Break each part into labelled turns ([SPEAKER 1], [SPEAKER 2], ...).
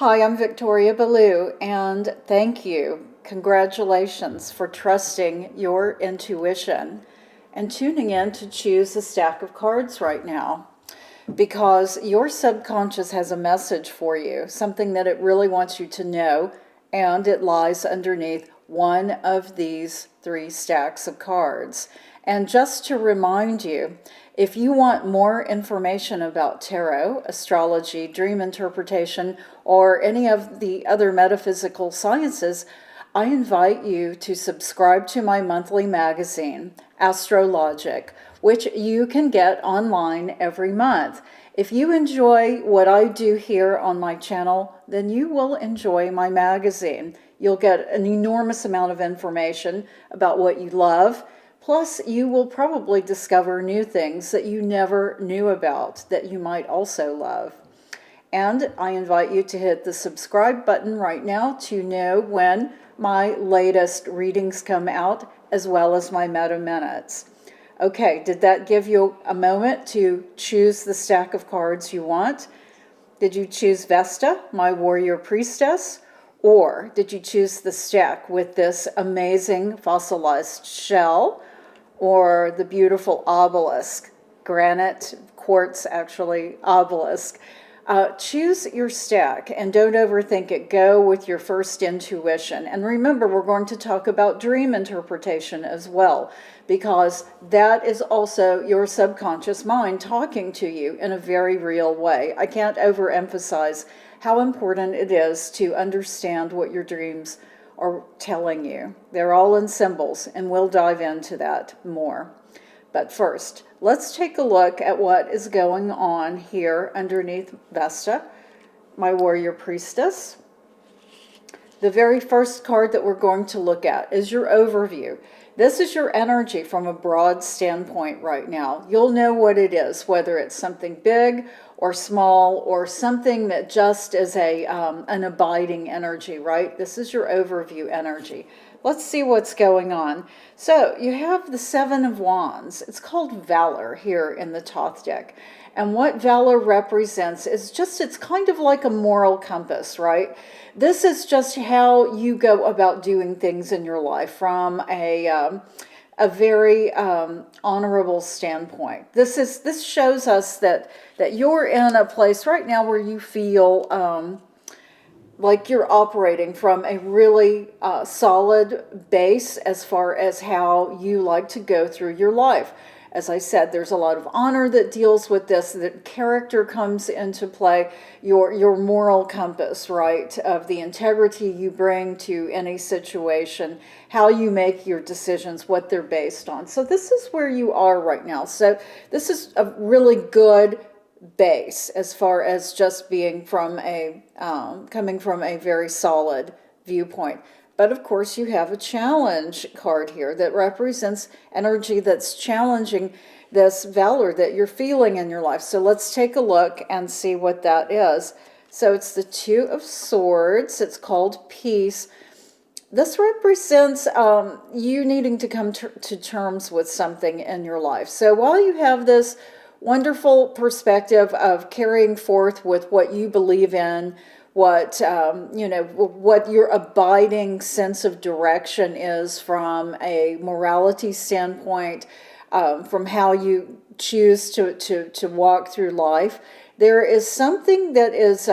[SPEAKER 1] Hi, I'm Victoria Ballou, and thank you. Congratulations for trusting your intuition and tuning in to choose a stack of cards right now, because your subconscious has a message for you, something that it really wants you to know, and it lies underneath one of these three stacks of cards. And just to remind you, if you want more information about tarot, astrology, dream interpretation, or any of the other metaphysical sciences, I invite you to subscribe to my monthly magazine, Astrologic, which you can get online every month. If you enjoy what I do here on my channel, then you will enjoy my magazine. You'll get an enormous amount of information about what you love. Plus, you will probably discover new things that you never knew about that you might also love. And I invite you to hit the subscribe button right now to know when my latest readings come out, as well as my Meta Minutes. Okay, did that give you a moment to choose the stack of cards you want? Did you choose Vesta, my warrior priestess? Or did you choose the stack with this amazing fossilized shell, or the beautiful obelisk, granite, quartz actually, obelisk? Choose your stack and don't overthink it. Go with your first intuition. And remember, we're going to talk about dream interpretation as well, because that is also your subconscious mind talking to you in a very real way. I can't overemphasize how important it is to understand what your dreams are telling you. They're all in symbols, and we'll dive into that more. But first, let's take a look at what is going on here underneath Vesta, my warrior priestess. The very first card that we're going to look at is your overview. This is your energy from a broad standpoint right now. You'll know what it is, whether it's something big or small, or something that just is an abiding energy, right? This is your overview energy. Let's see what's going on. So you have the Seven of Wands. It's called Valor here in the Thoth deck. And what Valor represents is just, it's kind of like a moral compass, right? This is just how you go about doing things in your life from a very honorable standpoint. This shows us that you're in a place right now where you feel like you're operating from a really solid base as far as how you like to go through your life. As I said, there's a lot of honor that deals with this, that character comes into play, your moral compass, right, of the integrity you bring to any situation, how you make your decisions, what they're based on. So this is where you are right now. So this is a really good base as far as just being from coming from a very solid viewpoint. But of course, you have a challenge card here that represents energy that's challenging this valor that you're feeling in your life. So let's take a look and see what that is. So it's the Two of Swords. It's called Peace. This represents you needing to come to terms with something in your life. So while you have this wonderful perspective of carrying forth with what you believe in, what what your abiding sense of direction is from a morality standpoint, from how you choose to walk through life, there is something that is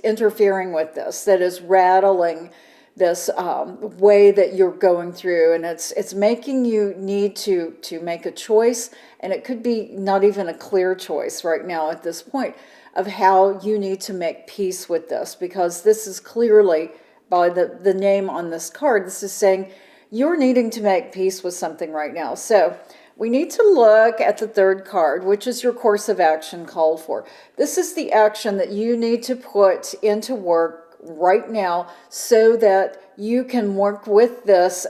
[SPEAKER 1] interfering with this, that is rattling this way that you're going through, and it's making you need to make a choice, and it could be not even a clear choice right now at this point of how you need to make peace with this, because this is clearly, by the name on this card, this is saying you're needing to make peace with something right now. So we need to look at the third card, which is your course of action called for. This is the action that you need to put into work right now so that you can work with this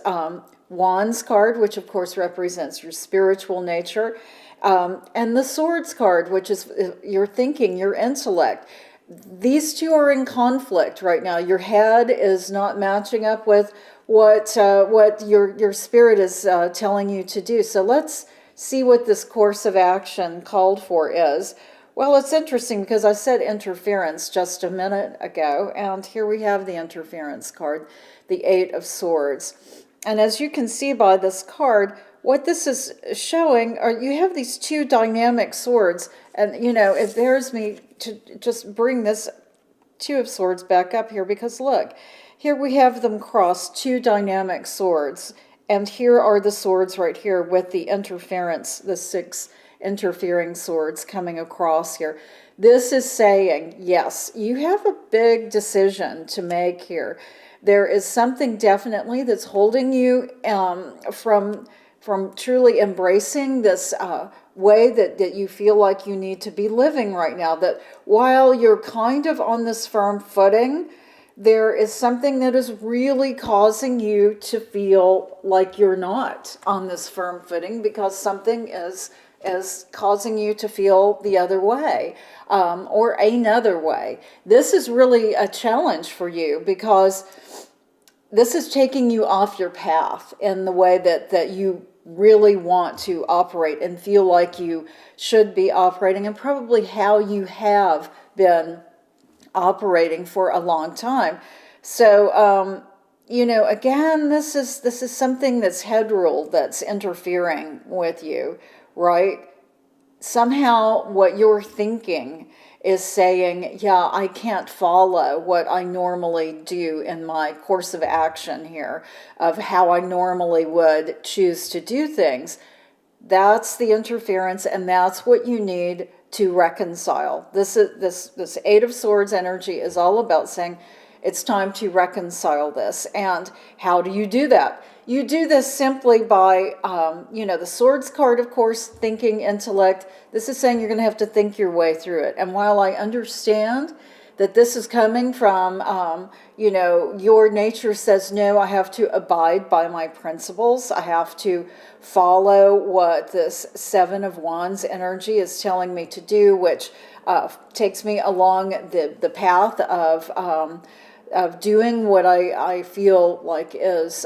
[SPEAKER 1] Wands card, which of course represents your spiritual nature, and the Swords card, which is your thinking, your intellect. These two are in conflict right now. Your head is not matching up with what your spirit is telling you to do. So let's see what this course of action called for is. Well, it's interesting because I said interference just a minute ago, and here we have the interference card, the Eight of Swords. And as you can see by this card, what this is showing are you have these two dynamic swords, and it bears me to just bring this Two of Swords back up here because look, here we have them cross two dynamic swords, and here are the swords right here with the interference, the six interfering swords coming across here. This is saying, yes, you have a big decision to make here. There is something definitely that's holding you from truly embracing this way that you feel like you need to be living right now. That while you're kind of on this firm footing, there is something that is really causing you to feel like you're not on this firm footing because something is causing you to feel the other way or another way. This is really a challenge for you because this is taking you off your path in the way that you really want to operate and feel like you should be operating, and probably how you have been operating for a long time. So, again, this is something that's head ruled, that's interfering with you, right? Somehow what you're thinking is saying, yeah, I can't follow what I normally do in my course of action here, of how I normally would choose to do things. That's the interference, and that's what you need to reconcile. This Eight of Swords energy is all about saying it's time to reconcile this. And how do you do that? You do this simply by, the Swords card, of course, thinking, intellect. This is saying you're going to have to think your way through it. And while I understand that this is coming from, your nature says, no, I have to abide by my principles. I have to follow what this Seven of Wands energy is telling me to do, which takes me along the path of doing what I feel like is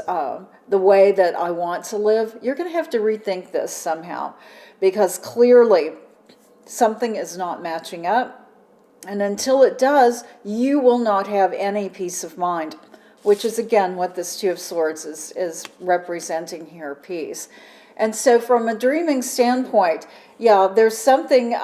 [SPEAKER 1] the way that I want to live. You're going to have to rethink this somehow because clearly something is not matching up. And until it does, you will not have any peace of mind, which is, again, what this Two of Swords is representing here, peace. And so from a dreaming standpoint, yeah, there's something,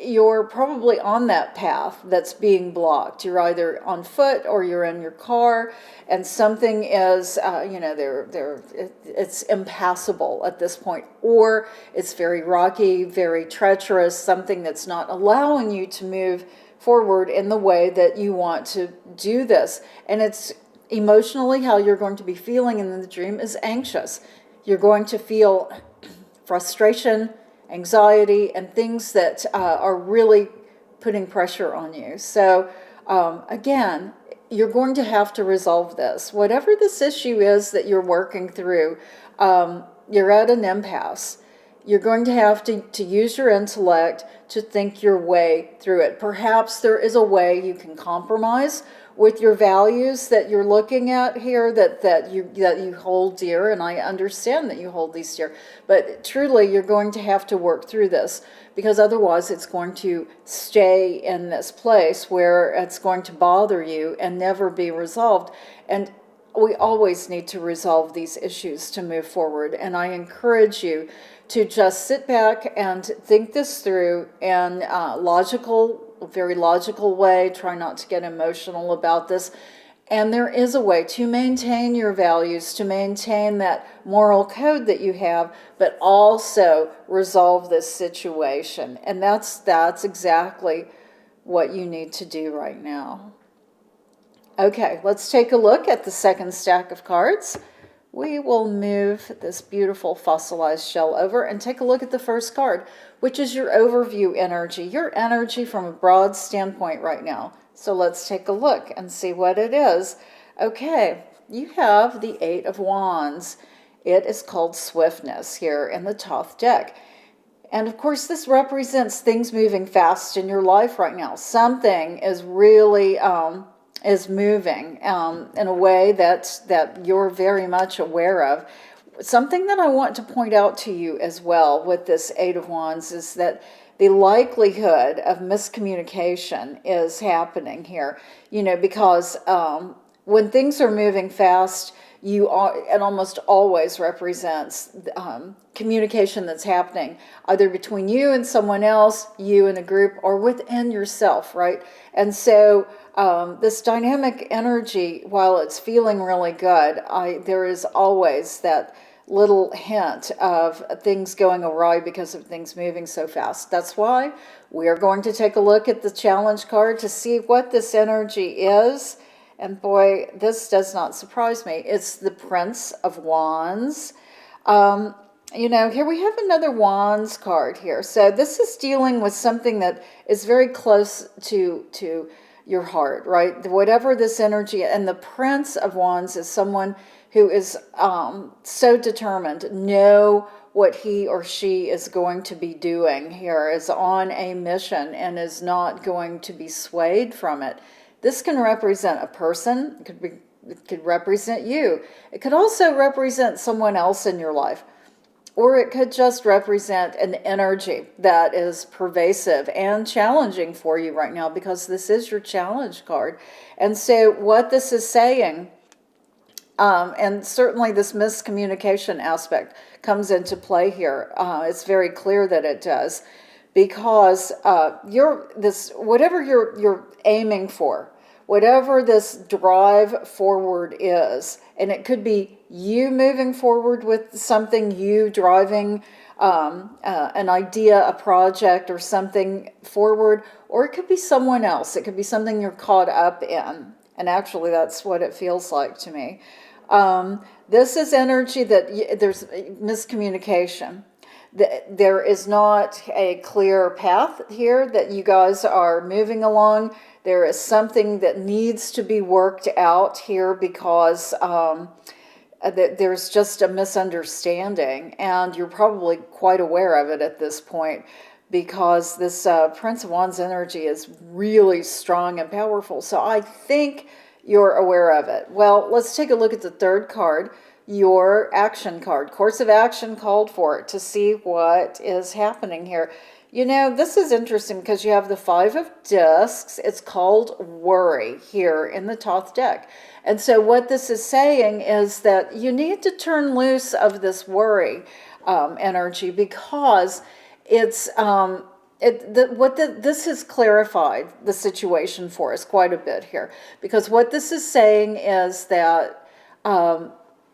[SPEAKER 1] you're probably on that path that's being blocked. You're either on foot or you're in your car, and something is, it's impassable at this point, or it's very rocky, very treacherous, something that's not allowing you to move forward in the way that you want to do this. And it's emotionally how you're going to be feeling in the dream is anxious. You're going to feel frustration, anxiety, and things that are really putting pressure on you. So again, you're going to have to resolve this. Whatever this issue is that you're working through, you're at an impasse. You're going to have to use your intellect to think your way through it. Perhaps there is a way you can compromise with your values that you're looking at here, that you hold dear, and I understand that you hold these dear, but truly you're going to have to work through this, because otherwise it's going to stay in this place where it's going to bother you and never be resolved. And we always need to resolve these issues to move forward, and I encourage you to just sit back and think this through in a very logical way. Try not to get emotional about this. And there is a way to maintain your values, to maintain that moral code that you have, but also resolve this situation. And that's exactly what you need to do right now. Okay, let's take a look at the second stack of cards. We will move this beautiful fossilized shell over and take a look at the first card, which is your overview energy, your energy from a broad standpoint right now. So let's take a look and see what it is. Okay, you have the Eight of Wands. It is called swiftness here in the Thoth deck. And of course, this represents things moving fast in your life right now. Something is really is moving in a way that you're very much aware of. something that I want to point out to you as well with this Eight of Wands is that the likelihood of miscommunication is happening here, because when things are moving fast, it almost always represents communication that's happening either between you and someone else, you and a group, or within yourself, right? And so this dynamic energy, while it's feeling really good, there is always that little hint of things going awry because of things moving so fast. That's why we are going to take a look at the challenge card to see what this energy is. And boy, this does not surprise me. It's the Prince of Wands. Here we have another Wands card here. So this is dealing with something that is very close to your heart, right? Whatever this energy, and the Prince of Wands is someone who is so determined, know what he or she is going to be doing here, is on a mission and is not going to be swayed from it. This can represent a person. It could represent you. It could also represent someone else in your life. Or it could just represent an energy that is pervasive and challenging for you right now, because this is your challenge card. And so what this is saying, and certainly this miscommunication aspect comes into play here. It's very clear that it does, because whatever you're aiming for, whatever this drive forward is, and it could be you moving forward with something, you driving an idea, a project, or something forward, or it could be someone else. It could be something you're caught up in. And actually, that's what it feels like to me. This is energy that there's miscommunication. There is not a clear path here that you guys are moving along. There is something that needs to be worked out here, because there's just a misunderstanding, and you're probably quite aware of it at this point, because this Prince of Wands energy is really strong and powerful. So I think you're aware of it. Well, let's take a look at the third card, your action card. Course of action called for, to see what is happening here. This is interesting because you have the Five of Discs. It's called worry here in the Thoth deck. And so what this is saying is that you need to turn loose of this worry energy, because it's this has clarified the situation for us quite a bit here. Because what this is saying is that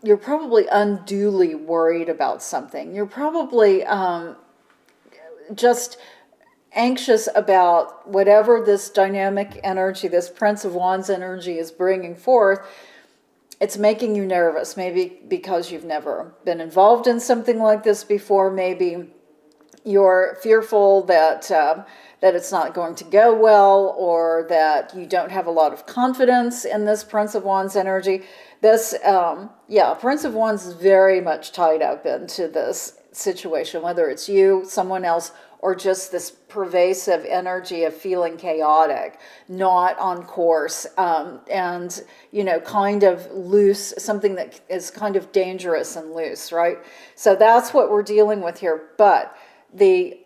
[SPEAKER 1] you're probably unduly worried about something. You're probably just anxious about whatever this dynamic energy, this Prince of Wands energy is bringing forth. It's making you nervous, maybe because you've never been involved in something like this before. Maybe you're fearful that it's not going to go well, or that you don't have a lot of confidence in this Prince of Wands energy. This, Prince of Wands is very much tied up into this situation, whether it's you, someone else, or just this pervasive energy of feeling chaotic, not on course, and kind of loose, something that is kind of dangerous and loose, right? So that's what we're dealing with here. But the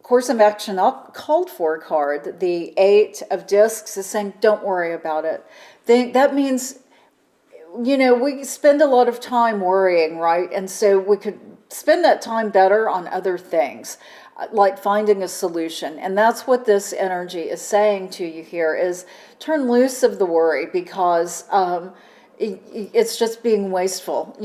[SPEAKER 1] course of action called for card, the Eight of Discs, is saying, don't worry about it. That means, we spend a lot of time worrying, right? And so we could spend that time better on other things, like finding a solution. And that's what this energy is saying to you here, is turn loose of the worry, because it's just being wasteful.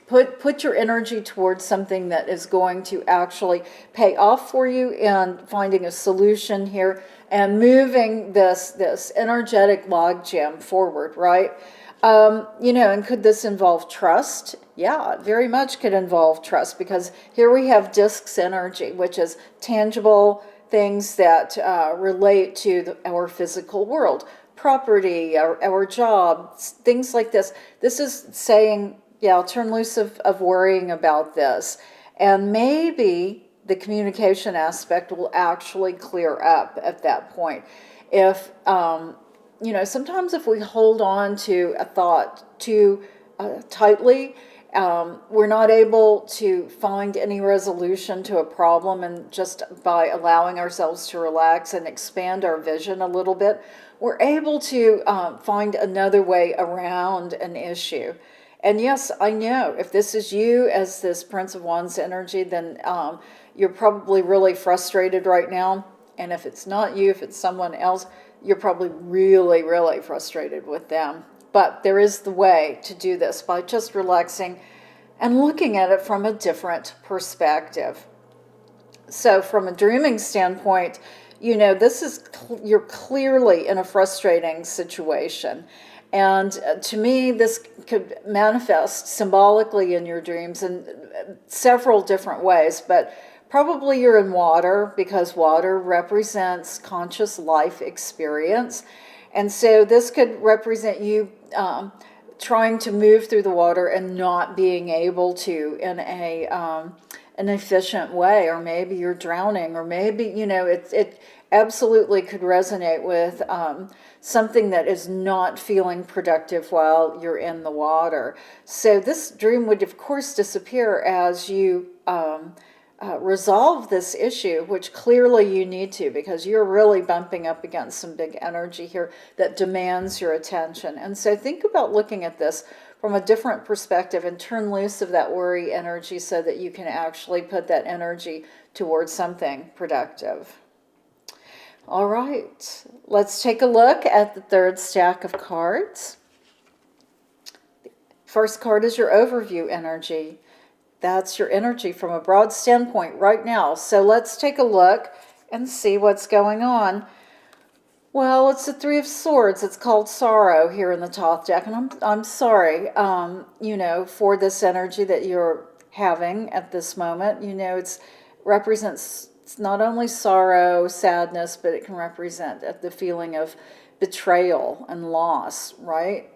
[SPEAKER 1] Put your energy towards something that is going to actually pay off for you, and finding a solution here and moving this energetic logjam forward, right? And could this involve trust? Yeah, it very much could involve trust, because here we have discs energy, which is tangible things that relate to our physical world, property, our job, things like this. This is saying, turn loose of worrying about this. And maybe the communication aspect will actually clear up at that point. If sometimes if we hold on to a thought too tightly, we're not able to find any resolution to a problem, and just by allowing ourselves to relax and expand our vision a little bit, we're able to find another way around an issue. And yes, I know if this is you as this Prince of Wands energy, then you're probably really frustrated right now. And if it's not you, if it's someone else, you're probably really, really frustrated with them. But there is the way to do this by just relaxing and looking at it from a different perspective. So from a dreaming standpoint, this is you're clearly in a frustrating situation. And to me, this could manifest symbolically in your dreams in several different ways, but probably you're in water, because water represents conscious life experience. And so this could represent you trying to move through the water and not being able to in an efficient way, or maybe you're drowning, or maybe, it absolutely could resonate with something that is not feeling productive while you're in the water. So this dream would, of course, disappear as you resolve this issue, which clearly you need to, because you're really bumping up against some big energy here that demands your attention. And so think about looking at this from a different perspective and turn loose of that worry energy so that you can actually put that energy towards something productive. All right, let's take a look at the third stack of cards. First card is your overview energy. That's your energy from a broad standpoint right now. So let's take a look and see what's going on. Well, it's the Three of Swords. It's called sorrow here in the top deck. And I'm sorry, for this energy that you're having at this moment. It represents not only sorrow, sadness, but it can represent the feeling of betrayal and loss, right?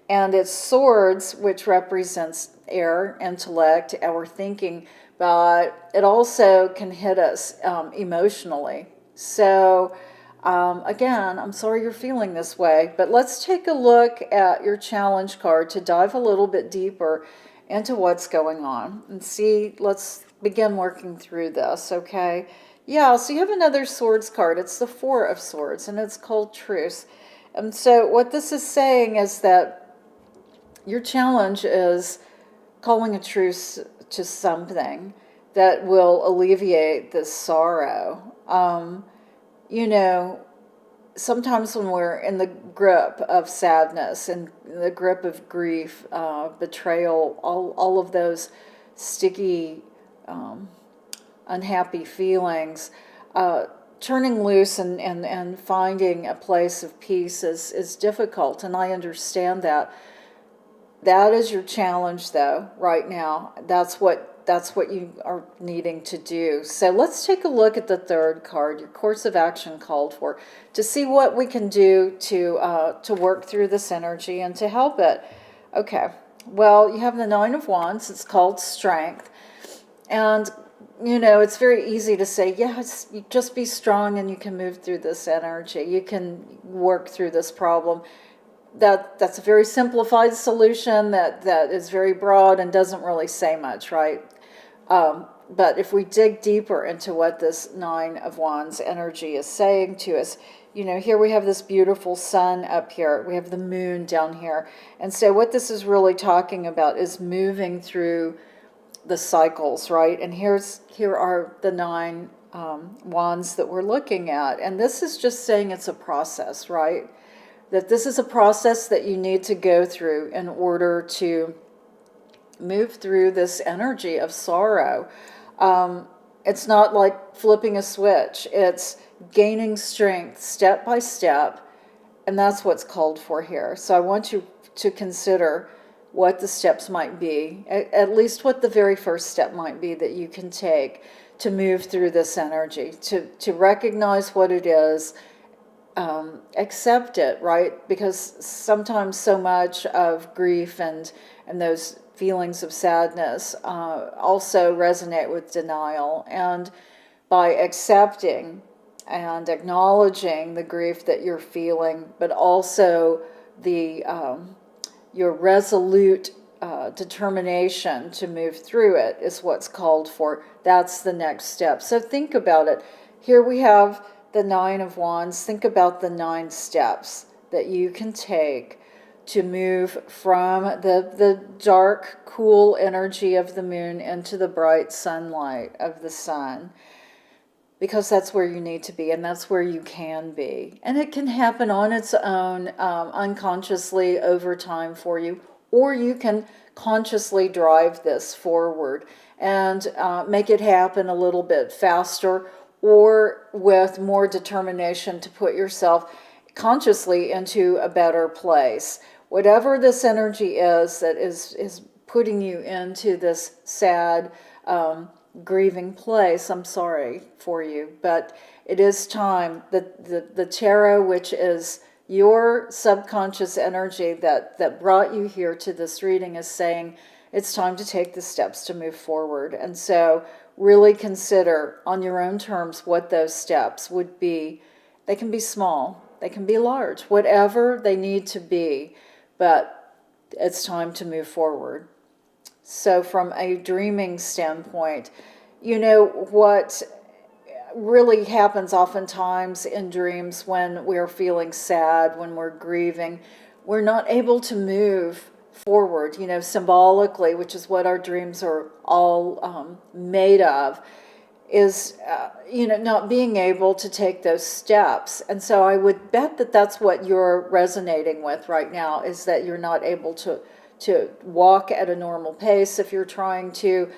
[SPEAKER 1] And it's swords, which represents air, intellect, our thinking, but it also can hit us emotionally. So again, I'm sorry you're feeling this way, but let's take a look at your challenge card to dive a little bit deeper into what's going on and see. Let's begin working through this, okay? Yeah, so you have another swords card. It's the Four of Swords, and it's called Truce. And so what this is saying is that your challenge is calling a truce to something that will alleviate this sorrow. Sometimes when we're in the grip of sadness and the grip of grief, betrayal, all of those sticky, unhappy feelings, turning loose and finding a place of peace is difficult, and I understand that. That is your challenge, though, right now. That's what you are needing to do. So let's take a look at the third card, your course of action called for, to see what we can do to work through this energy and to help it. Okay, well, you have the Nine of Wands. It's called Strength. And, it's very easy to say, yes, you just be strong and you can move through this energy. You can work through this problem. That's a very simplified solution that is very broad and doesn't really say much, right? But if we dig deeper into what this Nine of Wands energy is saying to us, here we have this beautiful sun up here. We have the moon down here. And so what this is really talking about is moving through the cycles, right? And here are the nine wands that we're looking at. And this is just saying it's a process, right? That this is a process that you need to go through in order to move through this energy of sorrow. It's not like flipping a switch. It's gaining strength step by step, and that's what's called for here. So I want you to consider what the steps might be, at least what the very first step might be that you can take to move through this energy, to recognize what it is, accept it, right? Because sometimes so much of grief and those feelings of sadness also resonate with denial. And by accepting and acknowledging the grief that you're feeling, but also the your resolute determination to move through it is what's called for. That's the next step. So think about it. Here we have the Nine of Wands. Think about the 9 steps that you can take to move from the dark, cool energy of the moon into the bright sunlight of the sun. Because that's where you need to be, and that's where you can be. And it can happen on its own, unconsciously over time for you, or you can consciously drive this forward and make it happen a little bit faster, or with more determination to put yourself consciously into a better place. Whatever this energy is that is putting you into this sad, grieving place, I'm sorry for you, but it is time. The tarot, which is your subconscious energy that brought you here to this reading, is saying it's time to take the steps to move forward. And so really consider on your own terms what those steps would be. They can be small, they can be large, whatever they need to be, but it's time to move forward. So from a dreaming standpoint, you know what really happens oftentimes in dreams when we're feeling sad, when we're grieving, we're not able to move forward, symbolically, which is what our dreams are all made of, is, not being able to take those steps. And so I would bet that that's what you're resonating with right now, is that you're not able to walk at a normal pace if you're trying to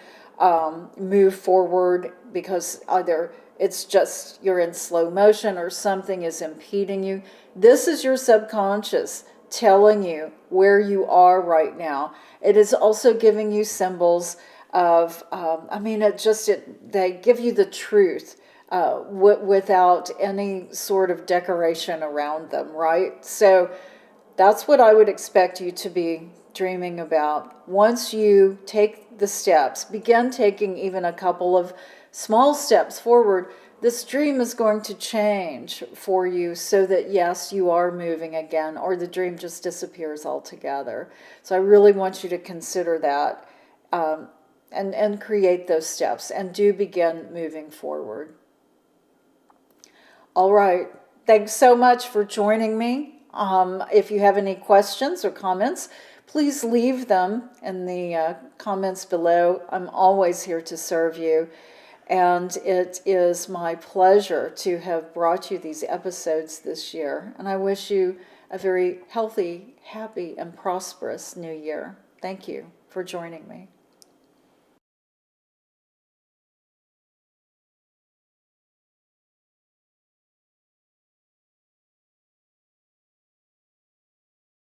[SPEAKER 1] move forward, because either it's just you're in slow motion or something is impeding you. This is your subconscious telling you where you are right now. It is also giving you symbols of, they give you the truth without any sort of decoration around them, right? So that's what I would expect you to be dreaming about. Once you take the steps, begin taking even a couple of small steps forward, this dream is going to change for you so that, yes, you are moving again, or the dream just disappears altogether. So I really want you to consider that and create those steps, and do begin moving forward. All right. Thanks so much for joining me. If you have any questions or comments, please leave them in the comments below. I'm always here to serve you. And it is my pleasure to have brought you these episodes this year. And I wish you a very healthy, happy, and prosperous new year. Thank you for joining me.